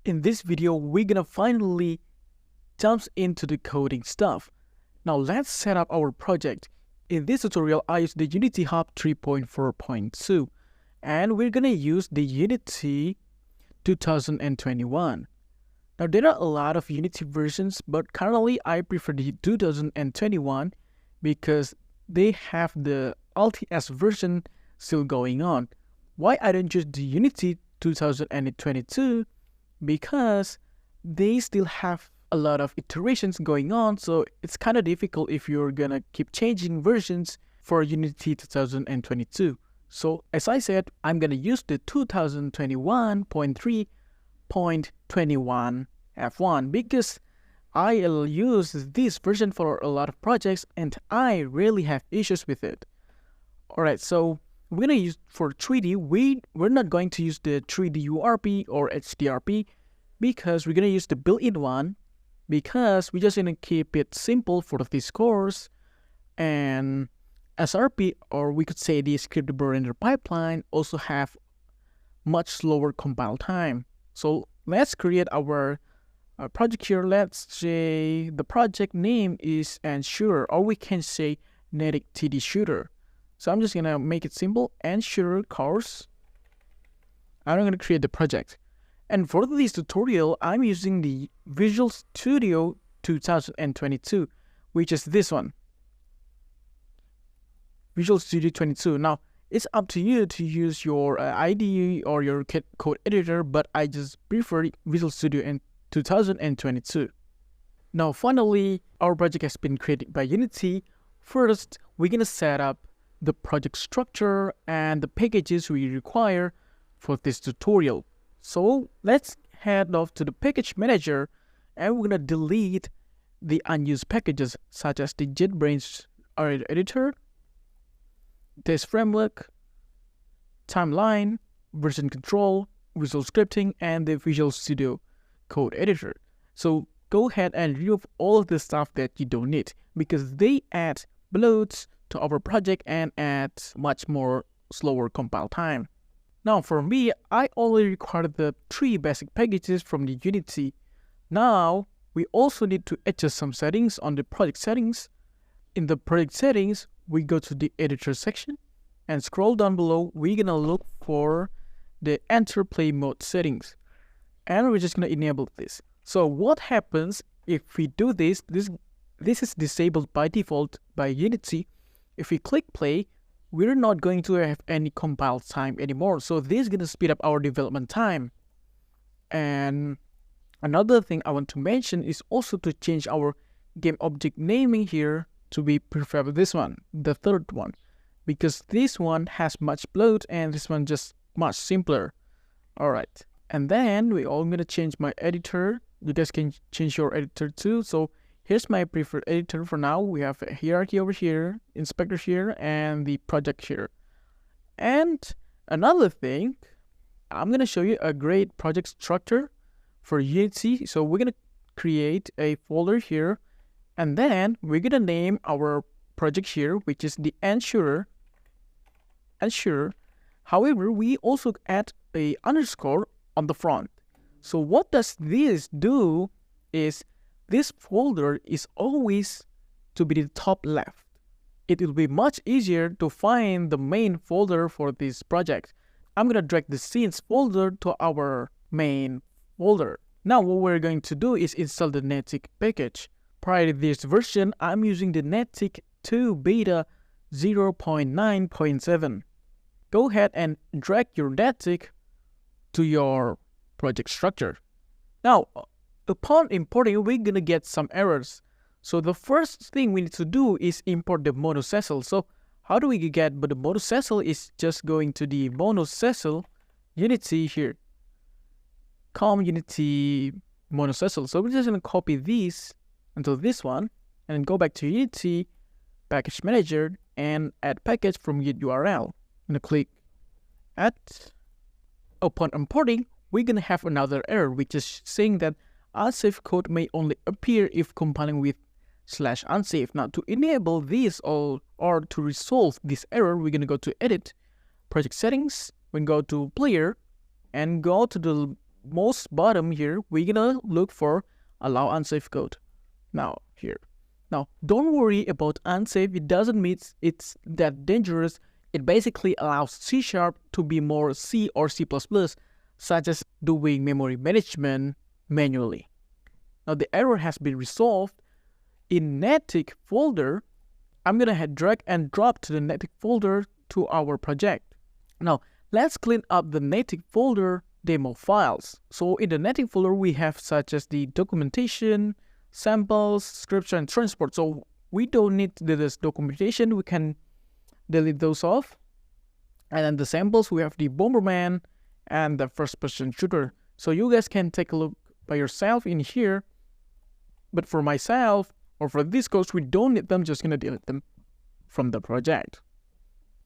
In this video, we're gonna finally jump into the coding stuff. Now let's set up our project. In this tutorial, I use the Unity Hub 3.4.2 and we're gonna use the Unity 2021. Now there are a lot of Unity versions, but currently I prefer the 2021 because they have the LTS version still going on. Why I don't choose the Unity 2022? Because they still have a lot of iterations going on, so it's kind of difficult if you're gonna keep changing versions for Unity 2022. So as I said, I'm gonna use the 2021.3.21 F1 because I'll use this version for a lot of projects and I really have issues with it. Alright, so we're gonna use for 3D, we're not going to use the 3D URP or HDRP because we're gonna use the built-in one because we just gonna keep it simple for this course. And SRP, or we could say the scriptable render pipeline, also have much slower compile time. So let's create our project here. Let's say the project name is Ensure, or we can say Netick TD Shooter. So I'm just gonna make it simple, Ensure course. I'm gonna create the project. And for this tutorial, I'm using the Visual Studio 2022, which is this one. Visual Studio 22. Now, it's up to you to use your IDE or your code editor, but I just prefer Visual Studio in 2022. Now, finally, our project has been created by Unity. First, we're gonna set up the project structure and the packages we require for this tutorial. So let's head off to the package manager and we're gonna delete the unused packages such as the JetBrains editor, test framework, timeline, version control, visual scripting, and the Visual Studio code editor. So go ahead and remove all of the stuff that you don't need because they add bloats to our project and add much more slower compile time. Now for me, I already required the 3 basic packages from the Unity. Now we also need to adjust some settings on the project settings. In the project settings, we go to the editor section and scroll down below. We're gonna look for the enter play mode settings and we're just gonna enable this. So what happens if we do this? This is disabled by default by Unity. If we click play, we're not going to have any compile time anymore. So this is going to speed up our development time. And another thing I want to mention is also to change our game object naming here to be preferred this one, the third one, because this one has much bloat and this one just much simpler. All right. And then we all going to change my editor. You guys can change your editor too. So here's my preferred editor for now. We have a hierarchy over here, inspector here, and the project here. And another thing, I'm going to show you a great project structure for Unity. So we're going to create a folder here, and then we're going to name our project here, which is the Ensure. However, we also add a underscore on the front. So what does this do is this folder is always to be the top left. It will be much easier to find the main folder for this project. I'm gonna drag the scenes folder to our main folder. Now what we're going to do is install the Netick package. Prior to this version, I'm using the Netick 2 Beta 0.9.7. Go ahead and drag your Netick to your project structure. Now, upon importing, we're gonna get some errors. So the first thing we need to do is import the monocecil. So how do we get the monocecil? Is just going to the monocecil Unity here. Com Unity monocecil. So we're just gonna copy these until this one and go back to Unity package manager and add package from git URL. I'm gonna click add. Upon importing, we're gonna have another error which is saying that unsafe code may only appear if compiling with /unsafe. Now to enable this or to resolve this error, we're going to go to edit, project settings, we go to player and go to the most bottom here, we're gonna look for allow unsafe code. Now here. Now don't worry about unsafe. It doesn't mean it's that dangerous. It basically allows C# to be more C or C++, such as doing memory management manually. Now the error has been resolved. In Netick folder, I'm gonna drag and drop to the Netick folder to our project. Now let's clean up the Netick folder demo files. So in the Netick folder, we have such as the documentation, samples, scripts, and transport. So we don't need this documentation. We can delete those off. And then the samples, we have the Bomberman and the first-person shooter. So you guys can take a look by yourself in here. But for myself, or for these codes, we don't need them. Just gonna delete them from the project.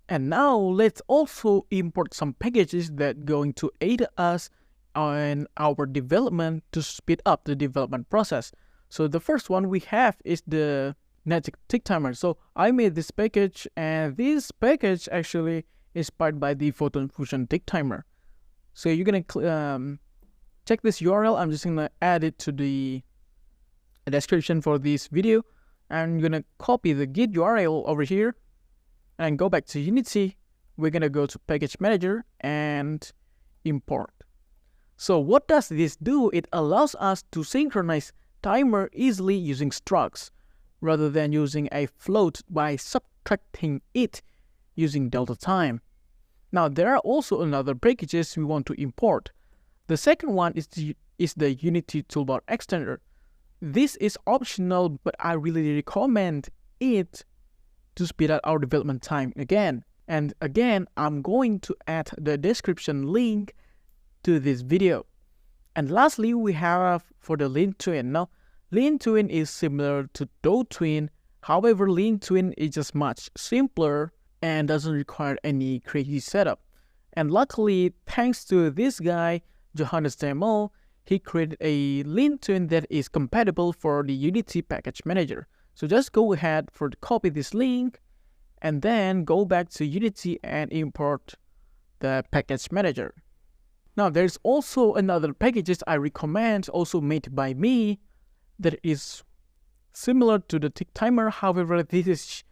And now let's also import some packages that going to aid us on our development to speed up the development process. So the first one we have is the Netick Tick Timer. So I made this package, and this package actually is powered by the Photon Fusion Tick Timer. So you're gonna check this URL. I'm just gonna add it to the description for this video. I'm gonna copy the Git URL over here and go back to Unity. We're gonna go to Package Manager and import. So what does this do? It allows us to synchronize timer easily using structs rather than using a float by subtracting it using delta time. Now there are also another packages we want to import. The second one is the Unity Toolbar Extender. This is optional, but I really recommend it to speed up our development time again. And again, I'm going to add the description link to this video. And lastly, we have for the Lean Twin. Now, Lean Twin is similar to Dou Twin. However, Lean Twin is just much simpler and doesn't require any crazy setup. And luckily, thanks to this guy, Johannes Demo, he created a Lean Twin that is compatible for the Unity Package Manager. So just go ahead for copy this link and then go back to Unity and import the Package Manager. Now there's also another packages I recommend, also made by me, that is similar to the Tick Timer. However, this is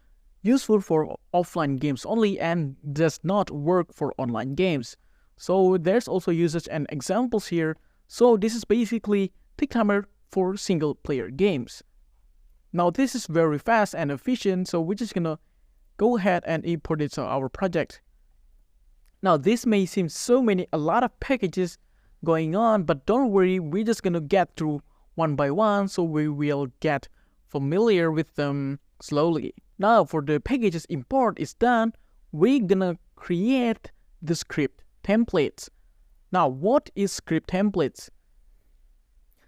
useful for offline games only and does not work for online games. So there's also usage and examples here. So this is basically Tick Timer for single player games. Now this is very fast and efficient, so we're just gonna go ahead and import it to our project. Now this may seem a lot of packages going on, but don't worry, we're just gonna get through one by one, so we will get familiar with them slowly. Now for the packages import is done, we're gonna create the script templates. Now what is script templates?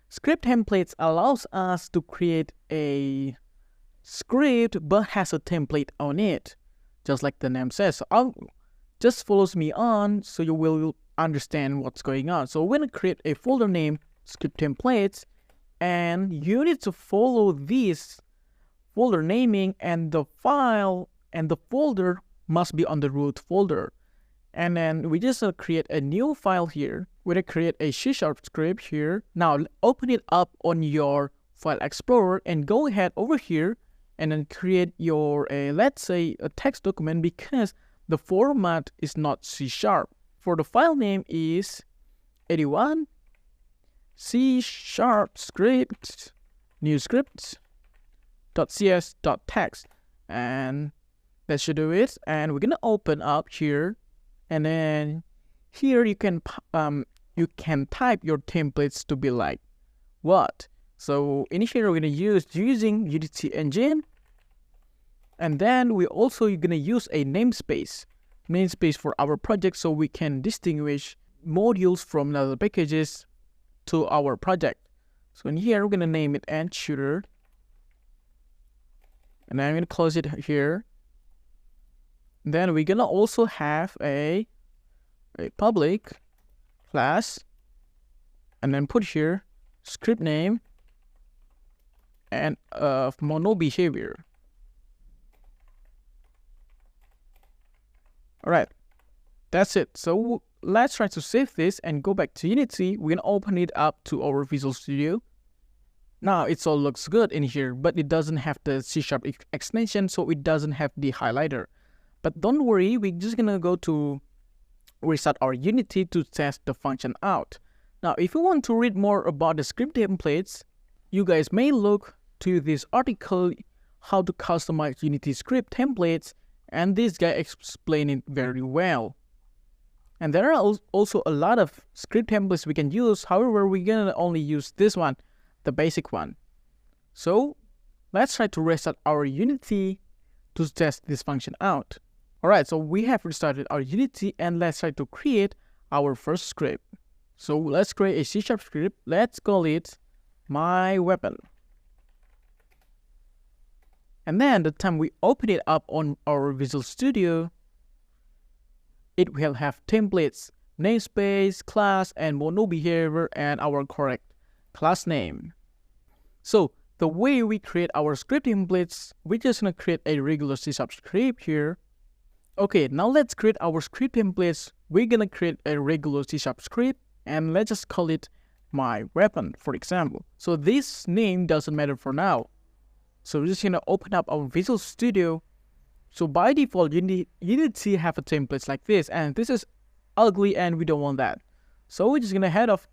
Script templates allows us to create a script but has a template on it, just like the name says. So just follows me on so you will understand what's going on. So we're gonna create a folder name, script templates, and you need to follow this folder naming, and the file and the folder must be on the root folder. And then we just create a new file here. We're gonna create a C# script here. Now open it up on your file explorer and go ahead over here and then create your let's say a text document, because the format is not C#. For the file name is 81 C# script new script.cs.text, and that should do it. And we're gonna open up here, and then here you can type your templates to be like what. So in here we're gonna use using Unity engine, and then we're gonna use a namespace for our project, so we can distinguish modules from other packages to our project. So in here we're gonna name it Ant Shooter, and then I'm gonna close it here. Then we're gonna also have a public class, and then put here script name and mono behavior. All right, that's it. So let's try to save this and go back to Unity. We're gonna open it up to our Visual Studio. Now it all looks good in here, but it doesn't have the C# extension, so it doesn't have the highlighter. But don't worry, we're just gonna go to restart our Unity to test the function out. Now, if you want to read more about the script templates, you guys may look to this article, how to customize Unity script templates, and this guy explained it very well. And there are also a lot of script templates we can use. However, we're gonna only use this one, the basic one. So let's try to restart our Unity to test this function out. Alright, so we have restarted our Unity and let's try to create our first script. So let's create a C# script. Let's call it my weapon. And then the time we open it up on our Visual Studio, it will have templates, namespace, class, and model behavior, and our correct class name. So the way we create our script templates, we're just gonna create a regular C# script here. Okay, now let's create our script templates. We're gonna create a regular C# script and let's just call it my weapon, for example. So this name doesn't matter for now. So we're just gonna open up our Visual Studio. So by default, Unity have a templates like this, and this is ugly and we don't want that. So we're just gonna head off,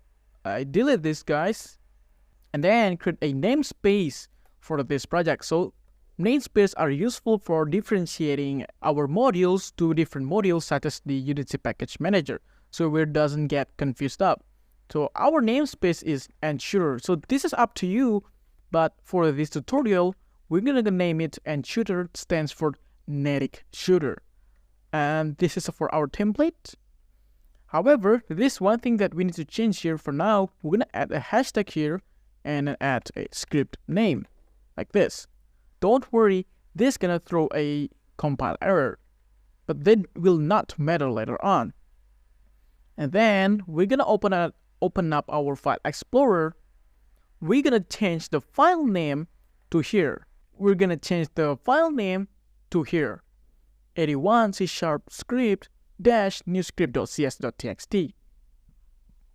delete this guys, and then create a namespace for this project. So namespaces are useful for differentiating our modules to different modules such as the Unity Package Manager, so it doesn't get confused up. So our namespace is shooter. So this is up to you, but for this tutorial, we're gonna name it shooter, stands for Netick Shooter. And this is for our template. However, this one thing that we need to change here for now, we're gonna add a hashtag here and add a script name like this. Don't worry, this is gonna throw a compile error, but that will not matter later on. And then we're gonna open up our file explorer. We're gonna change the file name to here. We're gonna change the file name to here, 81 C# script dash new script.cs.txt.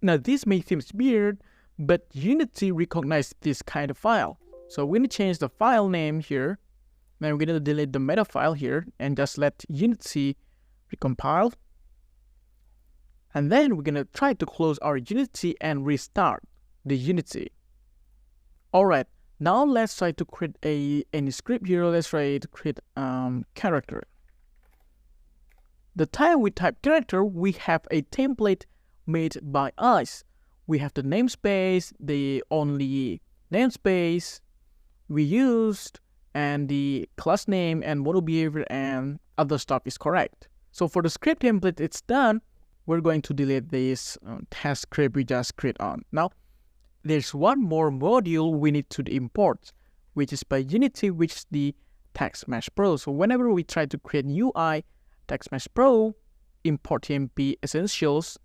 Now this may seem weird, but Unity recognizes this kind of file. So we're gonna change the file name here. Then we're gonna delete the meta file here and just let Unity recompile. And then we're gonna try to close our Unity and restart the Unity. Alright, now let's try to create any script here. Let's try to create character. The time we type character, we have a template made by us. We have the namespace, the only namespace we used, and the class name and model behavior and other stuff is correct. So for the script template, it's done. We're going to delete this test script we just created on. Now, there's one more module we need to import, which is by Unity, which is the Text Mesh Pro. So whenever we try to create new UI, Text Mesh Pro, import TMP essentials,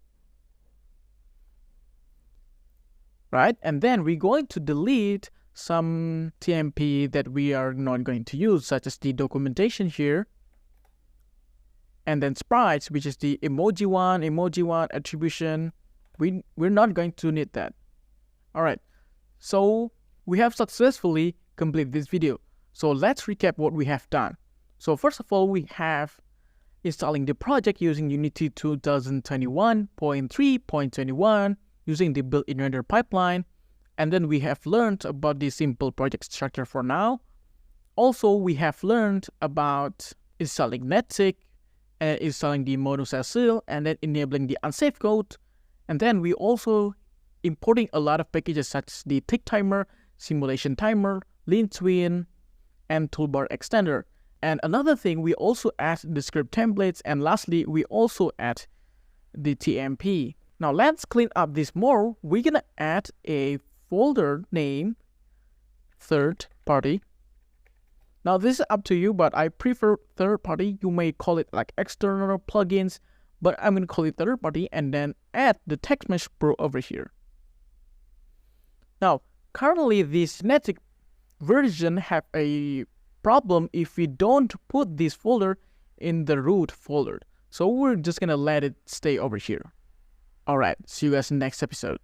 right? And then we're going to delete some TMP that we are not going to use, such as the documentation here, and then sprites, which is the emoji one attribution. We're not going to need that. All right, so we have successfully completed this video. So let's recap what we have done. So first of all, we have installing the project using Unity 2021.3.21 using the built-in render pipeline. And then we have learned about the simple project structure for now. Also, we have learned about installing Netick, installing the modus acyl, and then enabling the unsafe code. And then we also importing a lot of packages such as the tick timer, simulation timer, lean twin, and toolbar extender. And another thing, we also add the script templates, and lastly, we also add the TMP. Now let's clean up this more. We're gonna add a folder name third party. Now this is up to you, but I prefer third party. You may call it like external plugins, but I'm gonna call it third party and then add the Text Mesh Pro over here. Now currently this Netick version have a problem if we don't put this folder in the root folder. So we're just gonna let it stay over here. Alright, see you guys in the next episode.